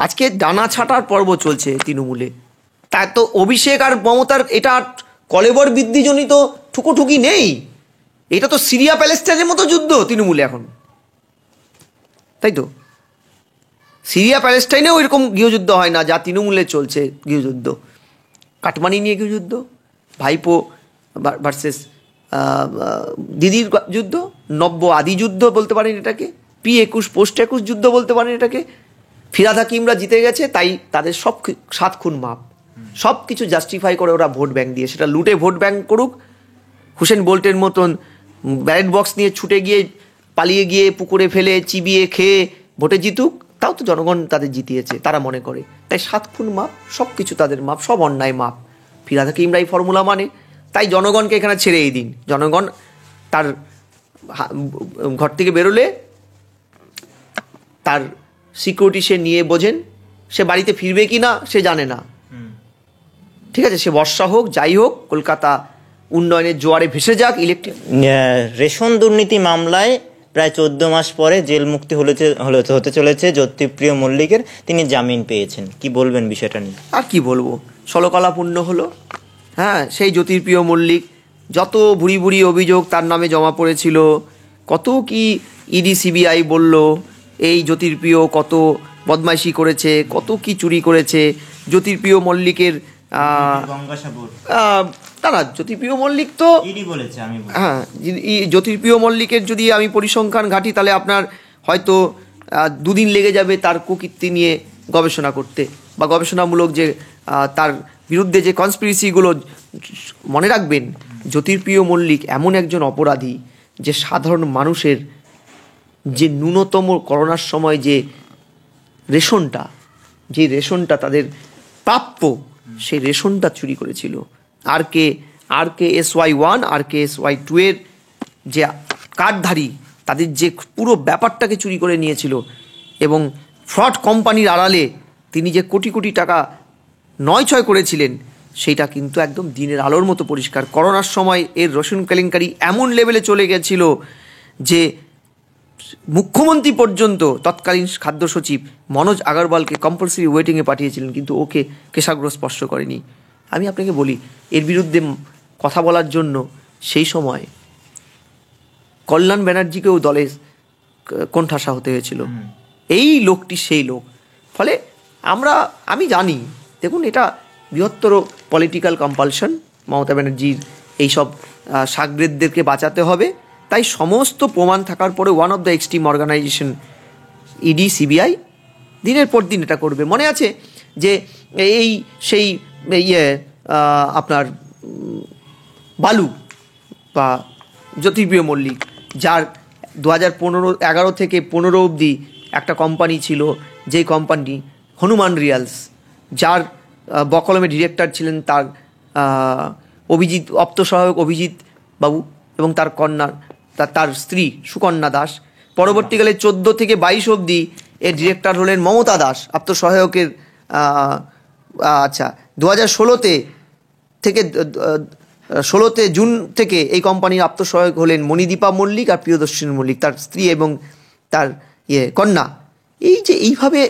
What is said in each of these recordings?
আজকে ডানা ছাটার পর্ব চলছে তৃণমূলে। তা তো অভিষেক আর মমতার এটা কলেবর বৃদ্ধিজনিত ঠুকোঠুকি নেই, এটা তো সিরিয়া প্যালেস্টাইনের মতো যুদ্ধ তৃণমূলে এখন, তাই তো? সিরিয়া প্যালেস্টাইনেও এরকম গৃহযুদ্ধ হয় না যা তৃণমূলে চলছে গৃহযুদ্ধ। কাটমানি নিয়ে গৃহযুদ্ধ, ভাইপো ভার্সেস দিদির যুদ্ধ, নব্য আদি যুদ্ধ বলতে পারেন এটাকে, P21 পোস্ট-21 যুদ্ধ বলতে পারেন এটাকে। ফিরহাদ হাকিমরা জিতে গেছে তাই তাদের সব 7 খুন মাপ, সব কিছু জাস্টিফাই করে ওরা ভোট ব্যাংক দিয়ে, সেটা লুটে ভোট ব্যাংক করুক, হুসেন বোল্টের মতন ব্যালট বক্স নিয়ে ছুটে গিয়ে পালিয়ে গিয়ে পুকুরে ফেলে চিবিয়ে খেয়ে ভোটে জিতুক, তাও তো জনগণ তাদের জিতিয়েছে তারা মনে করে। তাই 7 খুন মাপ, সব কিছু তাদের মাপ, সব অন্যায় মাপ। ফিরহাদ হাকিমরা এই ফর্মুলা মানে, তাই জনগণকে এখানে ছেড়েই দিন। জনগণ তার ঘর থেকে বেরোলে তার সিকিউরিটি সে নিয়ে বোঝেন, সে বাড়িতে ফিরবে কি না সে জানে না, ঠিক আছে? সে বর্ষা হোক যাই হোক, কলকাতা উন্নয়নের জোয়ারে ভেসে যাক। ইলেকট্রিক রেশন দুর্নীতি মামলায় প্রায় 14 মাস পরে জেল মুক্তি হতে চলেছে জ্যোতিপ্রিয় মল্লিকের, তিনি জামিন পেয়েছেন, কি বলবেন বিষয়টা নিয়ে? আর কি বলবো, ষোলকলাপূর্ণ হলো। হ্যাঁ, সেই জ্যোতিপ্রিয় মল্লিক যত ভুরি ভুরি অভিযোগ তার নামে জমা পড়েছিল, কত কি ইডি সিবিআই বলল, এই জ্যোতিপ্রিয় কত বদমাইশি করেছে, কত কি চুরি করেছে। জ্যোতিপ্রিয় মল্লিকের না, জ্যোতিপ্রিয় মল্লিক তো হ্যাঁ, জ্যোতিপ্রিয় মল্লিকের যদি আমি পরিসংখ্যান ঘাঁটি তাহলে আপনার হয়তো 2 দিন লেগে যাবে তার কুকীর্তি নিয়ে গবেষণা করতে, বা গবেষণামূলক যে তার বিরুদ্ধে যে কনস্পিরেসিগুলো। মনে রাখবেন, জ্যোতিপ্রিয় মল্লিক এমন একজন অপরাধী যে সাধারণ মানুষের যে ন্যূনতম করোনার সময় যে রেশনটা তাদের প্রাপ্য, সেই রেশনটা চুরি করেছিল। RKSY1 RKSY2 এর যে কার্ডধারী, তাদের যে পুরো ব্যাপারটাকে চুরি করে নিয়েছিল, এবং ফ্রড কোম্পানির আড়ালে তিনি যে কোটি কোটি টাকা নয়-ছয় করেছিলেন, সেইটা কিন্তু একদম দিনের আলোর মতো পরিষ্কার। করোনার সময় এর রেশন কেলেঙ্কারি এমন লেভেলে চলে গেছিল যে মুখ্যমন্ত্রী পর্যন্ত তৎকালীন খাদ্য সচিব মনোজ আগরওয়ালকে কম্পালসারি ওয়েটিংয়ে পাঠিয়েছিলেন, কিন্তু ওকে কেশাগ্র স্পর্শ করেনি। আমি আপনাকে বলি, এর বিরুদ্ধে কথা বলার জন্য সেই সময় কল্যাণ ব্যানার্জিকেও দলে কোণঠাসা হতে হয়েছিল। এই লোকটি সেই লোক। ফলে আমি জানি, দেখুন, এটা বৃহত্তর পলিটিক্যাল কম্পালশন, মমতা ব্যানার্জির এইসব সাগরেদদেরকে বাঁচাতে হবে। তাই সমস্ত প্রমাণ থাকার পরে one of the extreme organisation ED CBI দিনের পর দিন এটা করবে। মনে আছে যে সেই আপনার বালু বা জ্যোতিপ্রিয় মল্লিক, যার 2011 থেকে 15 অবধি একটা কোম্পানি ছিল, যেই কোম্পানি হনুমান রিয়ালস, যার বকলমে ডিরেক্টর ছিলেন তার সহায়ক অভিজিৎ বাবু এবং তার কন্যা, তার স্ত্রী সুকন্যা দাস। পরবর্তীকালে 14 থেকে 22 অবধি এর ডিরেক্টর হলেন মমতা দাস, আত্মসহায়কের। 2016 জুন থেকে এই কোম্পানির আত্মসহায়ক হলেন মণিদীপা মল্লিক আর প্রিয়দর্শিনী মল্লিক, তার স্ত্রী এবং তার কন্যা। এইভাবে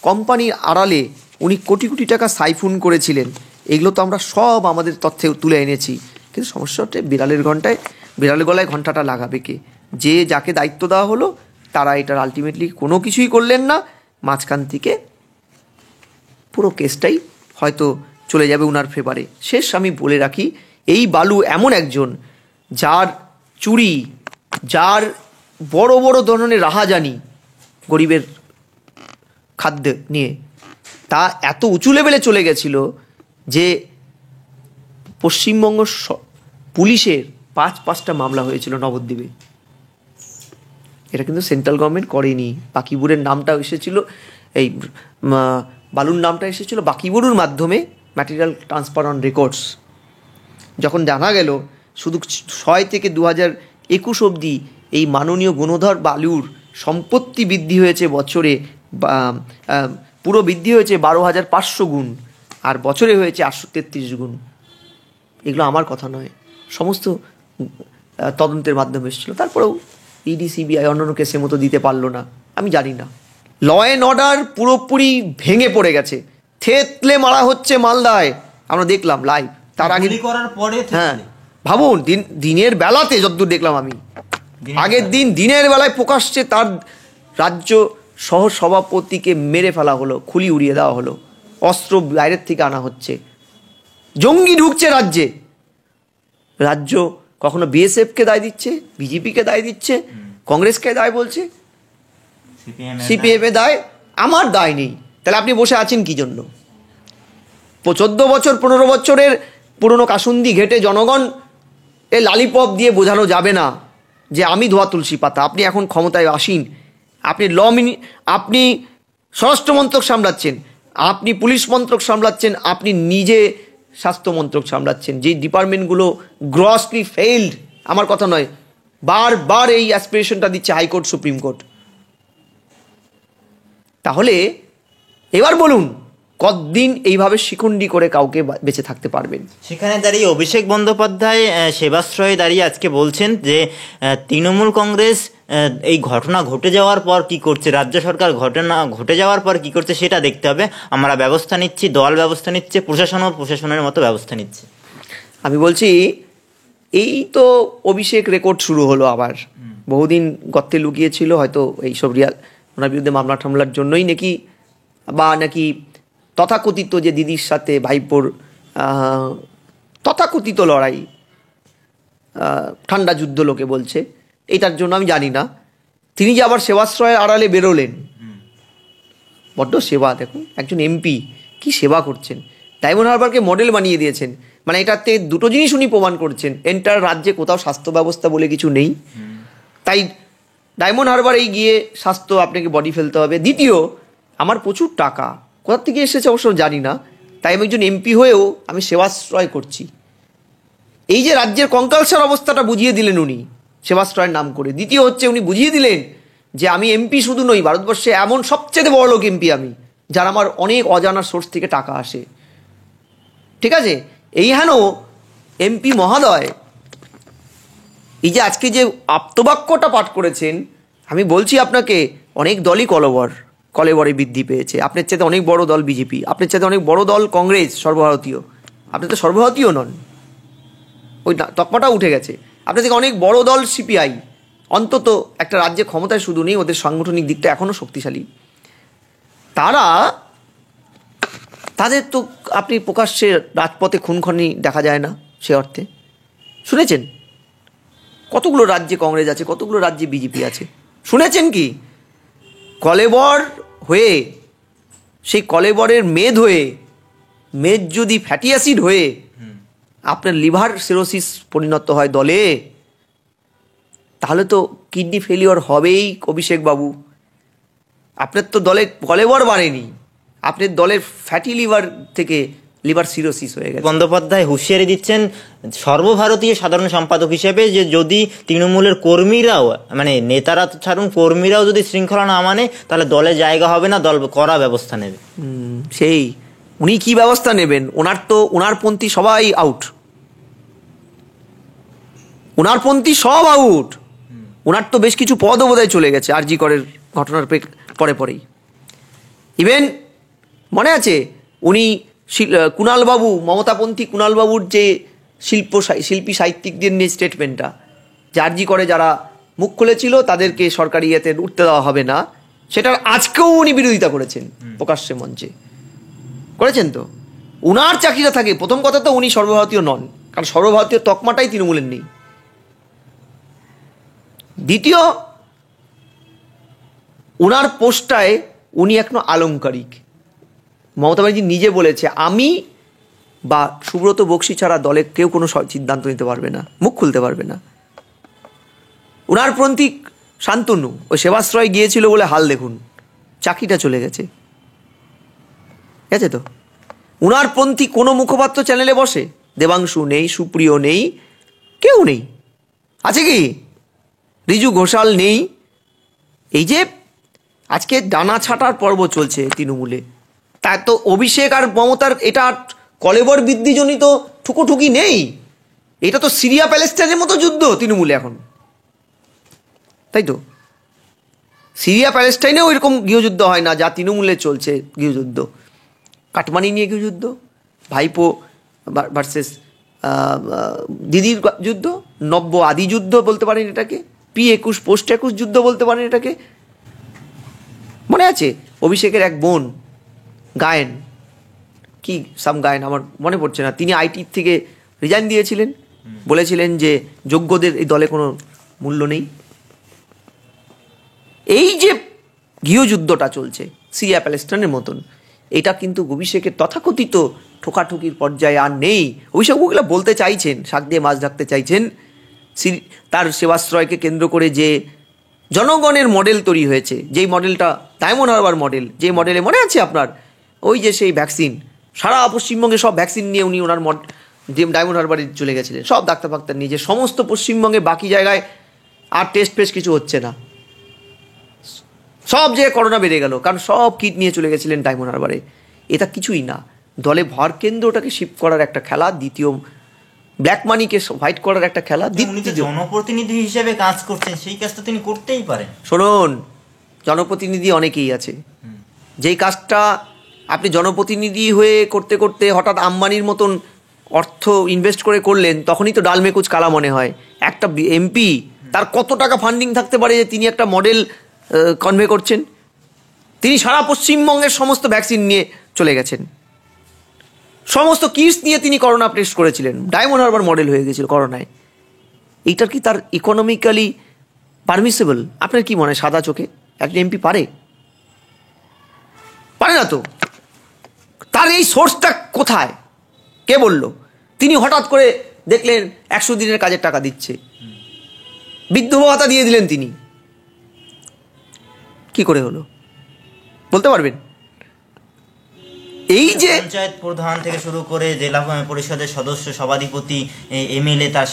কোম্পানির আড়ালে উনি কোটি কোটি টাকা সাইফুন করেছিলেন। এগুলো তো আমরা সব আমাদের তথ্যে তুলে এনেছি। কিন্তু সমস্যা হচ্ছে, বিড়ালের গলায় ঘণ্টাটা লাগাবে কে? যে যাকে দায়িত্ব দেওয়া হলো তারা এটার আলটিমেটলি কোনো কিছুই করলেন না। মাঝখান থেকে পুরো কেসটাই হয়তো চলে যাবে উনার ফেভারে। শেষ আমি বলে রাখি, এই বালু এমন একজন যার চুরি, যার বড় বড় ধরনের রাহাজানি গরিবের খাদ্য নিয়ে, তা এত উঁচু লেভেলে চলে গেছিল যে পশ্চিমবঙ্গ পুলিশের 5টা মামলা হয়েছিল নবদ্বীপে। এটা কিন্তু সেন্ট্রাল গভর্নমেন্ট করেনি। বাকিবুরের নামটা এসেছিল, এই বালুর নামটা এসেছিল বাকিবুরুর মাধ্যমে, ম্যাটেরিয়াল ট্রান্সফার অন রেকর্ডস। যখন জানা গেল শুধু 6 থেকে 2021 অবধি এই মাননীয় গুণধর বালুর সম্পত্তি বৃদ্ধি হয়েছে বছরে, পুরো বৃদ্ধি হয়েছে 12,500 গুণ, আর বছরে হয়েছে 833 গুণ। এগুলো আমার কথা নয়, সমস্ত তদন্তের মাধ্যমে এসেছিল। তারপরেও ইডি সিবিআই অন্যান্য কেসের মতো দিতে পারলো না। আমি জানি না, ল অ্যান্ড অর্ডার পুরোপুরি ভেঙে পড়ে গেছে, থেতলে মারা হচ্ছে মালদায়, আমরা দেখলাম লাইভ। তার আগে করার পরে হ্যাঁ ভাবুন, দিনের বেলাতে যতদূর দেখলাম আমি, আগের দিন দিনের বেলায় প্রকাশ্যে তার রাজ্য সহ সভাপতিকে মেরে ফেলা হলো, খুলি উড়িয়ে দেওয়া হলো, অস্ত্র বাইরের থেকে আনা হচ্ছে, জঙ্গি ঢুকছে রাজ্যে। রাজ্য কখনো বিএসএফকে দায় দিচ্ছে, বিজেপিকে দায় দিচ্ছে, কংগ্রেসকে দায় বলছে, সিপিএম এ দায়, আমার দায় নেই। তাহলে আপনি বসে আছেন কি জন্য? 14 বছর 15 বছরের পুরনো কাসুন্দি ঘেটে জনগণ এ লালিপপ দিয়ে বোঝানো যাবে না যে আমি ধোয়া তুলসী পাতা। আপনি এখন ক্ষমতায় আসীন, আপনি আপনি স্বরাষ্ট্র মন্ত্রক সামলাচ্ছেন, আপনি পুলিশ মন্ত্রক সামলাচ্ছেন, আপনি নিজে স্বাস্থ্য মন্ত্রক সামলাচ্ছেন, যে ডিপার্টমেন্টগুলো গ্রসলি ফেইল্ড, আমার কথা নয়, বারবার এই অ্যাসপিরেশনটা দিচ্ছে হাইকোর্ট, সুপ্রিম কোর্ট। তাহলে এবার বলুন, কতদিন এইভাবে শিখুন্ডি করে কাউকে বেঁচে থাকতে পারবেন? সেখানে দাঁড়িয়ে অভিষেক বন্দ্যোপাধ্যায় সেবাশ্রয়ে দাঁড়িয়ে আজকে বলছেন যে তৃণমূল কংগ্রেস এই ঘটনা ঘটে যাওয়ার পর কি করছে, রাজ্য সরকার ঘটনা ঘটে যাওয়ার পর কি করছে সেটা দেখতে হবে, আমরা ব্যবস্থা নিচ্ছি, দল ব্যবস্থা নিচ্ছে, প্রশাসনও প্রশাসনের মতো ব্যবস্থা নিচ্ছে। আমি বলছি, এই তো অভিষেক রেকর্ড শুরু হলো আবার, বহুদিন গর্তে লুকিয়েছিল হয়তো এইসব ওনার বিরুদ্ধে মামলা টামলার জন্যই নাকি, বা নাকি তথাকথিত যে দিদির সাথে ভাইপোর তথাকথিত লড়াই, ঠান্ডা যুদ্ধ লোকে বলছে, এটার জন্য আমি জানি না। তিনি যে আবার সেবাশ্রয়ের আড়ালে বেরোলেন, বড্ড সেবা, দেখুন একজন এমপি কি সেবা করছেন, ডায়মন্ড হারবারকে মডেল বানিয়ে দিয়েছেন। মানে এটাতে দুটো জিনিস উনি প্রমাণ করছেন, এন্টার রাজ্যে কোথাও স্বাস্থ্য ব্যবস্থা বলে কিছু নেই, তাই ডায়মন্ড হারবারেই গিয়ে স্বাস্থ্য আপনাকে বডি ফেলতে হবে। দ্বিতীয়, আমার প্রচুর টাকা কোথা থেকে এসেছে অবশ্য জানি না, তাই আমি একজন এমপি হয়েও আমি সেবাশ্রয় করছি। এই যে রাজ্যের কঙ্কালসার অবস্থাটা বুঝিয়ে দিলেন উনি সেবাশ্রয়ের নাম করে। দ্বিতীয় হচ্ছে, উনি বুঝিয়ে দিলেন যে আমি এমপি শুধু নই, ভারতবর্ষে এমন সবচেয়ে বড় লোক এমপি আমি, যার আমার অনেক অজানা সোর্স থেকে টাকা আসে। ঠিক আছে, এই হেন এমপি মহোদয় এই যে আজকে যে আপ্তবাক্যটা পাঠ করেছেন, আমি বলছি আপনাকে, অনেক দলই কলেবরে বৃদ্ধি পেয়েছে। আপনার চাইতে অনেক বড় দল বিজেপি, আপনার চাইতে অনেক বড় দল কংগ্রেস সর্বভারতীয়, আপনি তো সর্বভারতীয় নন, ওই তকমাটা উঠে গেছে। আপনার থেকে অনেক বড় দল সিপিআই, অন্তত একটা রাজ্যে ক্ষমতায় শুধু নেই, ওদের সাংগঠনিক দিকটা এখনও শক্তিশালী। তাদের তো আপনি প্রকাশ্যে রাজপথে খুনখনি দেখা যায় না সে অর্থে। শুনেছেন কতগুলো রাজ্যে কংগ্রেস আছে, কতগুলো রাজ্যে বিজেপি আছে? শুনেছেন কি কলেবর হয়ে, সেই কলেবরের মেদ যদি ফ্যাটি অ্যাসিড হয়ে আপনার লিভার সিরোসিস পরিণত হয় দলে, তাহলে তো কিডনি ফেলিওর হবেই অভিষেক বাবু। আপনার তো দলে কলেবর বাড়েনি, আপনার দলের ফ্যাটি লিভার থেকে লিভার সিরোসিস হয়ে গেছে। বন্দ্যোপাধ্যায় হুঁশিয়ারি দিচ্ছেন সর্বভারতীয় সাধারণ সম্পাদক হিসেবে, যে যদি তৃণমূলের কর্মীরাও, মানে নেতারা ছাড়ুন, কর্মীরাও যদি শৃঙ্খলা না মানে, তাহলে দলে জায়গা হবে না, দল কড়া ব্যবস্থা নেবে। সেই উনি কি ব্যবস্থা নেবেন? ওনারপন্থী সবাই আউট, ওনারপন্থী সব আউট। ওনার তো বেশ কিছু পদও বোধহয় চলে গেছে আরজি করের ঘটনার পরেই। ইভেন মনে আছে উনি কুণালবাবু, মমতাপন্থী কুণালবাবুর যে শিল্পী সাহিত্যিকদের নিয়ে স্টেটমেন্টটা, যে আরজি করে যারা মুখ খুলেছিল তাদেরকে সরকারি ইয়েতে উঠতে দেওয়া হবে না, সেটার আজকেও উনি বিরোধিতা করেছেন প্রকাশ্যে মঞ্চে, করেছেন তো। উনার চাকরিটা থাকে, প্রথম কথা তো উনি সর্বভারতীয় নন, কারণ সর্বভারতীয় তকমাটাই তৃণমূলের নেই। দ্বিতীয়, উনার পোস্টটায় উনি এখনো আলংকারিক। মমতা ব্যানার্জি নিজে বলেছে, আমি বা সুব্রত বক্সি ছাড়া দলে কেউ কোনো সিদ্ধান্ত নিতে পারবে না, মুখ খুলতে পারবে না। উনার পন্থী শান্তনু ওই সেবাশ্রয় গিয়েছিল বলে হাল দেখুন, চাকরিটা চলে গেছে, গেছে তো। উনার পন্থী কোনো মুখপাত্র চ্যানেলে বসে? দেবাংশু নেই, সুপ্রিয় নেই, কেউ নেই। আছে কি? রিজু ঘোষাল নেই। এই যে আজকে ডানা ছাটার পর্ব চলছে তৃণমূলে, তা তো অভিষেক আর মমতার এটা কলেবর বৃদ্ধিজনিত ঠুকোঠুকি নেই, এটা তো সিরিয়া প্যালেস্টাইনের মতো যুদ্ধ তৃণমূলে এখন, তাই তো। সিরিয়া প্যালেস্টাইনেও এরকম গৃহযুদ্ধ হয় না যা তৃণমূলে চলছে গৃহযুদ্ধ। কাটমানি নিয়ে গৃহযুদ্ধ, ভাইপো ভার্সেস দিদির যুদ্ধ, নব্য আদি যুদ্ধ বলতে পারেন এটাকে, P21 পোস্ট-21 যুদ্ধ বলতে পারেন এটাকে। মনে আছে অভিষেকের এক বোন গায়েন, কি সাম গায়েন আমার মনে পড়ছে না, তিনি আইটি থেকে রিজাইন দিয়েছিলেন, বলেছিলেন যে যোগ্যদের এই দলে কোনো মূল্য নেই। এই যে গৃহযুদ্ধটা চলছে সিরিয়া প্যালেস্টাইনের মতন, এটা কিন্তু অভিষেকের তথাকথিত ঠোকাঠুকির পর্যায়ে আর নেই। অভিষেক ওগুলো বলতে চাইছেন, শাক দিয়ে মাছ ঢাকতে চাইছেন। তার সেবাশ্রয়কে কেন্দ্র করে যে জনগণের মডেল তৈরি হয়েছে, যেই মডেলটা ডায়মন্ড হারবার মডেল, যে মডেলে মনে আছে আপনার ওই যে সেই ভ্যাকসিন, সারা পশ্চিমবঙ্গে সব ভ্যাকসিন নিয়ে উনি ওনার যে ডায়মন্ড হারবারে চলে গেছিলেন, সব ডাক্তার ফাক্তার নিয়ে, যে সমস্ত পশ্চিমবঙ্গে বাকি জায়গায় আর টেস্ট ফেস্ট কিছু হচ্ছে না, সব জায়গায় করোনা বেড়ে গেল, কারণ সব কিট নিয়ে চলে গেছিলেন ডায়মন্ড হারবারে। এটা কিছুই না, দলে ভর কেন্দ্রটাকে শিফট করার একটা খেলা, দ্বিতীয় ব্ল্যাক মানিকে হোয়াইট করার একটা খেলা। জনপ্রতিনিধি হিসেবে কাজ করছেন, সেই কাজটা তিনি করতেই পারেন। শুনুন, জনপ্রতিনিধি অনেকেই আছে, যেই কাজটা আপনি জনপ্রতিনিধি হয়ে করতে করতে হঠাৎ আম্বানির মতন অর্থ ইনভেস্ট করে করলেন, তখনই তো ডাল মেকুচ কালা মনে হয়। একটা এমপি, তার কত টাকা ফান্ডিং থাকতে পারে যে তিনি একটা মডেল কনভে করছেন? তিনি সারা পশ্চিমবঙ্গের সমস্ত ভ্যাকসিন নিয়ে চলে গেছেন, সমস্ত কিটস নিয়ে তিনি করোনা টেস্ট করেছিলেন, ডায়মন্ড হারবার মডেল হয়ে গেছিল করোনায়। এইটার কি তার ইকোনমিক্যালি পারমিসেবল? আপনার কি মনে হয় সাদা চোখে একজন এমপি পারে? পারে না তো। তার এই সোর্সটা কোথায়? কে বলল? তিনি হঠাৎ করে দেখলেন 100 দিনের কাজের টাকা দিচ্ছে, বিধবা ভাতা দিয়ে দিলেন তিনি। কি করে হলো বলতে পারবেন? এই যে পঞ্চায়েত প্রধান থেকে শুরু করে জেলা পরিষদের সদস্য, সভাধিপতি, এমএলএ, তার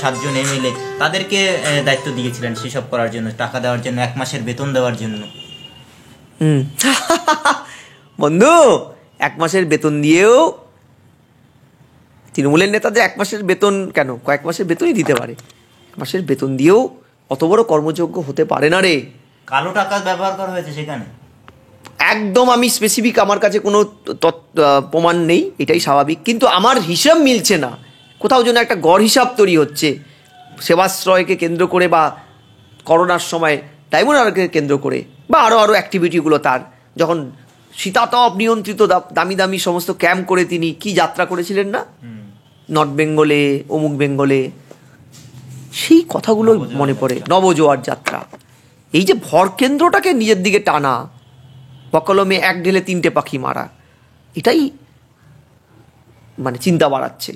7জন এমএলএ, তাদেরকে দায়িত্ব দিয়েছিলেন সেসব করার জন্য, টাকা দেওয়ার জন্য, 1 মাসের বেতন দেওয়ার জন্য। বন্ধু, 1 মাসের বেতন দিয়েও তৃণমূলের নেতাদের 1 মাসের বেতন কেন, কয়েক মাসের বেতনই দিতে পারে। 1 মাসের বেতন দিয়েও অত বড় কর্মযোগ্য হতে পারে না রে। কালো টাকা ব্যবহার করা হয়েছে সেখানে, একদম। আমি স্পেসিফিক, আমার কাছে কোনো প্রমাণ নেই, এটাই স্বাভাবিক, কিন্তু আমার হিসাব মিলছে না। কোথাও যেন একটা গড় হিসাব তৈরি হচ্ছে সেবাশ্রয়কে কেন্দ্র করে, বা করোনার সময় ডায়মন্ড হারবারকে কেন্দ্র করে, বা আরও অ্যাক্টিভিটিগুলো তার, যখন শীতাতপ নিয়ন্ত্রিত দামি দামি সমস্ত ক্যাম্প করে তিনি কি যাত্রা করেছিলেন না, নর্থ বেঙ্গলে, অমুক বেঙ্গলে, সেই কথাগুলো মনে পড়ে। নবজোয়ার যাত্রা, এই যে ভর কেন্দ্রটাকে নিজের দিকে টানা, বকলমে 1 ঢেলে 3টে পাখি মারা, এটাই মানে চিন্তা বাড়াচ্ছে।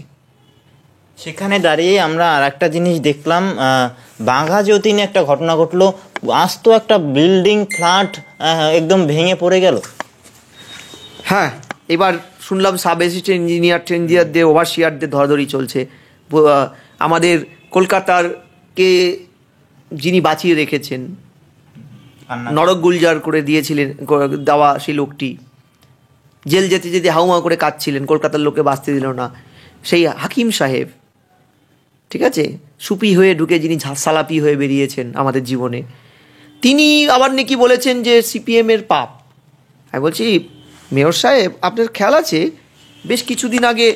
সেখানে দাঁড়িয়ে আমরা আর একটা জিনিস দেখলাম, বাঘা যতীনে একটা ঘটনা ঘটলো, আস্ত একটা বিল্ডিং ফ্ল্যাট একদম ভেঙে পড়ে গেল। হ্যাঁ, এবার শুনলাম সাব অ্যাসিস্ট্যান্ট ইঞ্জিনিয়ারদের, ওভারসিয়ারদের ধরাধরি চলছে। আমাদের কলকাতার কে যিনি বাঁচিয়ে রেখেছেন, নরক গুলজার করে দিয়েছিলেন দেওয়া সেই লোকটি, জেল যেতে যেতে হাউমা করে কাঁদছিলেন, কলকাতার লোকে বাঁচতে দিল না, সেই হাকিম সাহেব, ঠিক আছে, সুপি হয়ে ঢুকে যিনি সালাপি হয়ে বেরিয়েছেন আমাদের জীবনে, তিনি আবার নাকি বলেছেন যে সিপিএমের পাপ। আমি বলছি, মেয়র সাহেব, আপনার খেয়াল আছে বেশ কিছুদিন আগে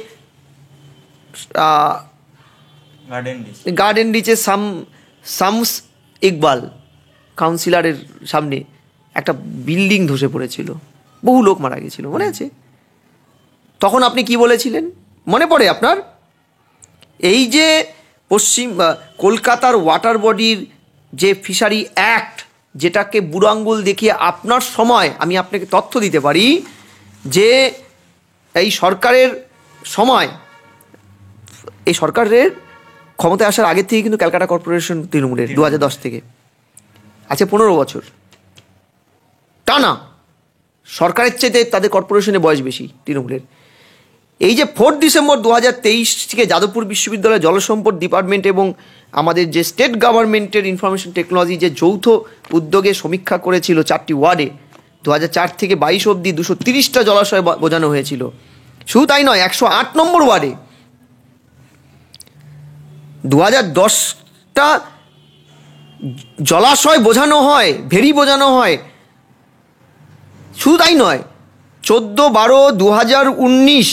গার্ডেন রিচে শামস ইকবাল কাউন্সিলরের সামনে একটা বিল্ডিং ধসে পড়েছিল, বহু লোক মারা গেছিল, মনে আছে? তখন আপনি কি বলেছিলেন মনে পড়ে আপনার? এই যে কলকাতার ওয়াটার বডির যে ফিশারি অ্যাক্ট, যেটাকে বুড়ো আঙ্গুল দেখিয়ে আপনার সময়, আমি আপনাকে তথ্য দিতে পারি যে এই সরকারের সময়, এই সরকারের ক্ষমতায় আসার আগের থেকে কিন্তু ক্যালকাটা কর্পোরেশন তৃণমূলের 2010 থেকে আছে 15 বছর টানা, সরকারের চাইতে তাদের কর্পোরেশনের বয়স বেশি তৃণমূলের। এই যে 4 ডিসেম্বর 2023 থেকে যাদবপুর বিশ্ববিদ্যালয় জলসম্পদ ডিপার্টমেন্ট এবং আমাদের যে স্টেট গভর্নমেন্টের ইনফরমেশন টেকনোলজি যে যৌথ উদ্যোগে সমীক্ষা করেছিল 4টি ওয়ার্ডে, 2004 থেকে 22 অবধি 230টা জলাশয় বোঝানো হয়েছিল। শুধু তাই নয়, 108 নম্বর ওয়ার্ডে 2010টা জলাশয় বোঝানো হয়, ভেরি বোঝানো হয়। শুধু তাই নয়, 14/12/2019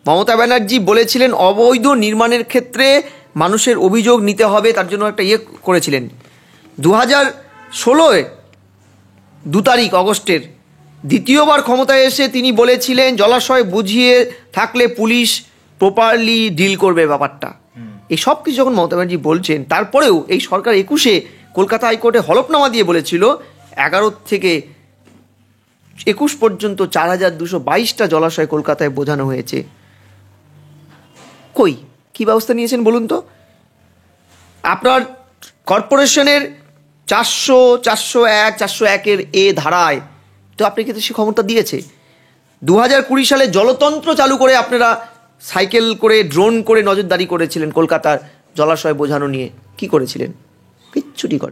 মমতা ব্যানার্জি বলেছিলেন অবৈধ নির্মাণের ক্ষেত্রে মানুষের অভিযোগ নিতে হবে, তার জন্য একটা করেছিলেন। 2016 2 তারিখ অগস্টের দ্বিতীয়বার ক্ষমতায় এসে তিনি বলেছিলেন জলাশয় বুঝিয়ে থাকলে পুলিশ প্রপারলি ডিল করবে ব্যাপারটা। এই সব কিছু যখন মমতা ব্যানার্জি বলছেন, তারপরেও এই সরকার 21-এ কলকাতা হাইকোর্টে হলফনামা দিয়ে বলেছিল 11 থেকে 21 পর্যন্ত 4222টা জলাশয় কলকাতায় বোঝানো হয়েছে। কই কি ব্যবস্থা নিয়েছেন বলুন তো? আপনার কর্পোরেশনের 400, 401, 401-এর এ ধারায় তো আপনাকে তো সে ক্ষমতা দিয়েছে। 2020 সালে জলতন্ত্র চালু করে আপনারা সাইকেল করে, ড্রোন করে নজরদারি করেছিলেন কলকাতার জলাশয় বোঝানো নিয়ে। কি করেছিলেন? কিচ্ছুটি করে